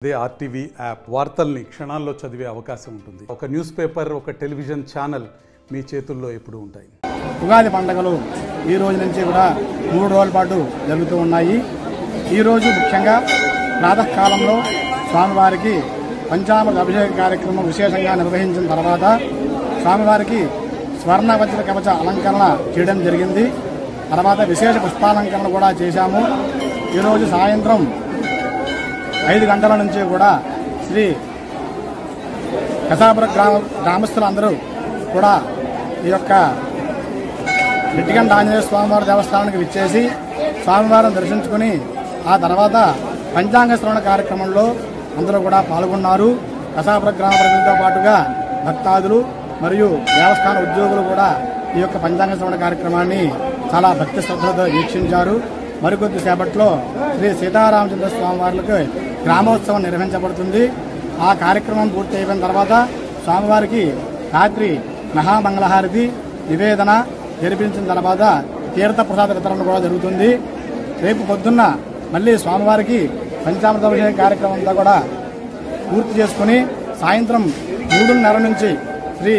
అదే RTV app వార్తల్ని క్షణాల్లో చదివే అవకాశం ఉంటుంది. ఒక న్యూస్ పేపర్, ఒక టెలివిజన్ ఛానల్ మీ చేతుల్లో ఎప్పుడూ ఉంటాయి. ఉగాది పండుగలు ఈ రోజు నుంచి కూడా 3 రోజుల పాటు జరుగుతూ ఉన్నాయి. ఈరోజు ముఖ్యంగా ప్రాతకాలంలో స్వామివారికి పంచామృత అభిషేక కార్యక్రమం విశేషంగా నిర్వహించిన తర్వాత స్వామివారికి స్వర్ణ వజ్ర కవచ అలంకరణ చేయడం జరిగింది. తర్వాత విశేష పుష్పాలంకరణ కూడా చేశాము. ఈరోజు సాయంత్రం 5 గంటల నుంచి కూడా శ్రీ కసాపుర గ్రామస్తులందరూ కూడా ఈ యొక్క నెట్టిగంట ఆంజనేయ స్వామివారి దేవస్థానానికి విచ్చేసి స్వామివారిని దర్శించుకుని ఆ తర్వాత పంచాంగ శ్రవణ కార్యక్రమంలో అందరూ కూడా పాల్గొన్నారు. కసాపుర గ్రామ ప్రజలతో పాటుగా భక్తాదులు మరియు దేవస్థాన ఉద్యోగులు కూడా ఈ యొక్క పంచాంగ శ్రవణ కార్యక్రమాన్ని చాలా భక్తి శ్రద్ధలతో వీక్షించారు. మరికొద్ది సేపట్లో శ్రీ సీతారామచంద్ర స్వామివార్లకు గ్రామోత్సవం నిర్వహించబడుతుంది. ఆ కార్యక్రమం పూర్తి అయిపోయిన తర్వాత స్వామివారికి రాత్రి మహామంగళహారతి నివేదన జరిపించిన తర్వాత తీర్థ ప్రసాద వితరణ కూడా జరుగుతుంది. రేపు పొద్దున్న మళ్ళీ స్వామివారికి పంచామృత అభిషేక కార్యక్రమం అంతా కూడా పూర్తి చేసుకుని సాయంత్రం 3:30 నుంచి శ్రీ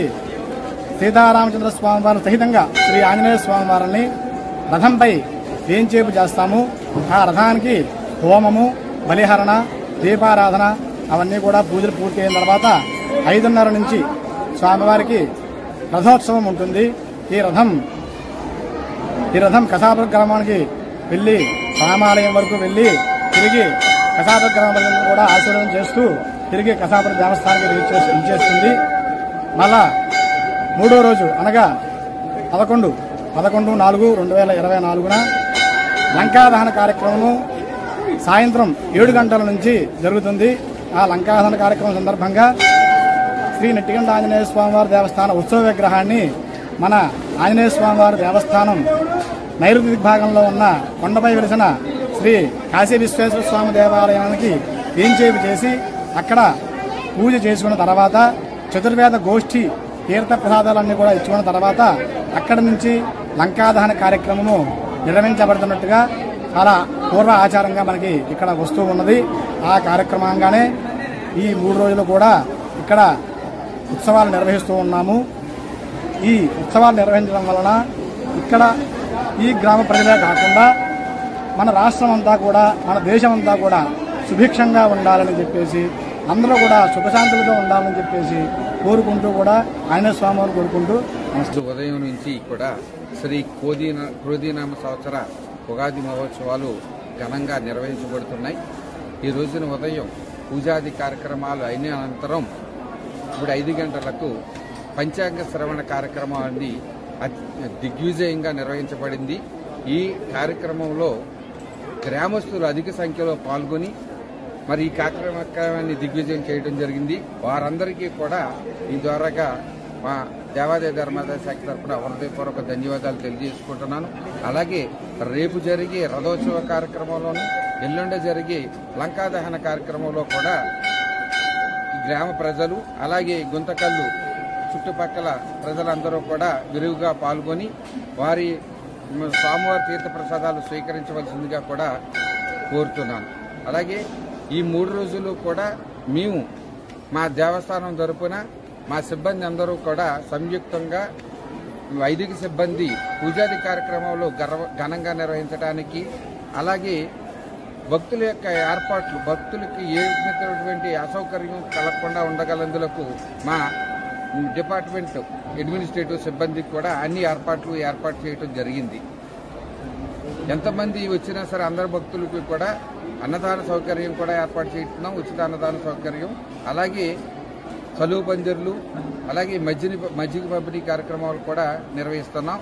సీతారామచంద్ర స్వామివారి సహితంగా శ్రీ ఆంజనేయ స్వామివారిని రథంపై వేంచేపు చేస్తాము. ఆ రథానికి హోమము, బలిహరణ, దీపారాధన అవన్నీ కూడా పూజలు పూర్తి అయిన తర్వాత 5:30 నుంచి స్వామివారికి రథోత్సవం ఉంటుంది. ఈ రథం కసాపుర గ్రామానికి వెళ్లి రామాలయం వరకు వెళ్లి తిరిగి కసాపుర గ్రామాలను కూడా ఆశీర్వాదం చేస్తూ తిరిగి కసాపుర దేవస్థానానికి ఇచ్చేస్తుంది. మళ్ళా 3వ రోజు అనగా 11/4/2024 లంకాదహన కార్యక్రమం సాయంత్రం 7 గంటల నుంచి జరుగుతుంది. ఆ లంకాదహన కార్యక్రమం సందర్భంగా శ్రీ నెట్టిగంట ఆంజనేయ స్వామివారి దేవస్థాన ఉత్సవ విగ్రహాన్ని మన ఆంజనేయ స్వామివారి దేవస్థానం నైరుతి భాగంలో ఉన్న కొండపై వెలిసిన శ్రీ కాశీ విశ్వేశ్వర స్వామి దేవాలయానికి వేంచేపు చేసి అక్కడ పూజ చేసుకున్న తర్వాత చతుర్వేద గోష్ఠి తీర్థ ప్రసాదాలన్నీ కూడా ఇచ్చుకున్న తర్వాత అక్కడి నుంచి లంకాదహన కార్యక్రమము నిర్వహించబడుతున్నట్టుగా చాలా పూర్వ ఆచారంగా మనకి ఇక్కడ వస్తూ ఉన్నది. ఆ కార్యక్రమంగానే ఈ 3 రోజులు కూడా ఇక్కడ ఉత్సవాలు నిర్వహిస్తూ ఉన్నాము. ఈ ఉత్సవాలు నిర్వహించడం వలన ఇక్కడ ఈ గ్రామ ప్రజలే కాకుండా మన రాష్ట్రం అంతా కూడా మన దేశం అంతా కూడా సుభిక్షంగా ఉండాలని చెప్పేసి అందరూ కూడా సుఖశాంతులతో ఉండాలని చెప్పేసి కోరుకుంటూ కూడా ఆంజనేయ స్వామివారిని కోరుకుంటూ ఉదయం నుంచి కూడా శ్రీ క్రోధీనామ సంవత్సర ఉగాది మహోత్సవాలు ఘనంగా నిర్వహించబడుతున్నాయి. ఈ రోజున ఉదయం పూజాది కార్యక్రమాలు అయిన అనంతరం ఇప్పుడు 5 గంటలకు పంచాంగ శ్రవణ కార్యక్రమాన్ని దిగ్విజయంగా నిర్వహించబడింది. ఈ కార్యక్రమంలో గ్రామస్తులు అధిక సంఖ్యలో పాల్గొని మరి ఈ కార్యక్రమాన్ని దిగ్విజయం చేయడం జరిగింది. వారందరికీ కూడా ఈ ద్వారాగా మా దేవాదాయ ధర్మాదాయ శాఖ తరఫున హృదయపూర్వక ధన్యవాదాలు తెలియజేసుకుంటున్నాను. అలాగే రేపు జరిగే రథోత్సవ కార్యక్రమంలోనూ ఎల్లుండి జరిగే లంకాదహన కార్యక్రమంలో కూడా గ్రామ ప్రజలు అలాగే గుంతకల్లు చుట్టుపక్కల ప్రజలందరూ కూడా విరివిగా పాల్గొని వారి స్వామివారి తీర్థ ప్రసాదాలు స్వీకరించవలసిందిగా కూడా కోరుతున్నాను. అలాగే ఈ 3 రోజులు కూడా మేము మా దేవస్థానం తరపున మా సిబ్బంది అందరూ కూడా సంయుక్తంగా వైదిక సిబ్బంది పూజాది కార్యక్రమంలో ఘనంగా అలాగే భక్తుల యొక్క ఏర్పాట్లు భక్తులకి ఏ విధమైనటువంటి అసౌకర్యం కలగకుండా ఉండగలందులకు మా డిపార్ట్మెంట్ అడ్మినిస్ట్రేటివ్ సిబ్బందికి కూడా అన్ని ఏర్పాటు చేయడం జరిగింది. ఎంతమంది వచ్చినా సరే అందరు భక్తులకి కూడా అన్నదాన సౌకర్యం కూడా ఏర్పాటు చేస్తున్నాం. ఉచిత అన్నదాన సౌకర్యం అలాగే కలువ పందిర్లు అలాగే మజ్జిగ పంపిణీ కార్యక్రమాలు కూడా నిర్వహిస్తున్నాం.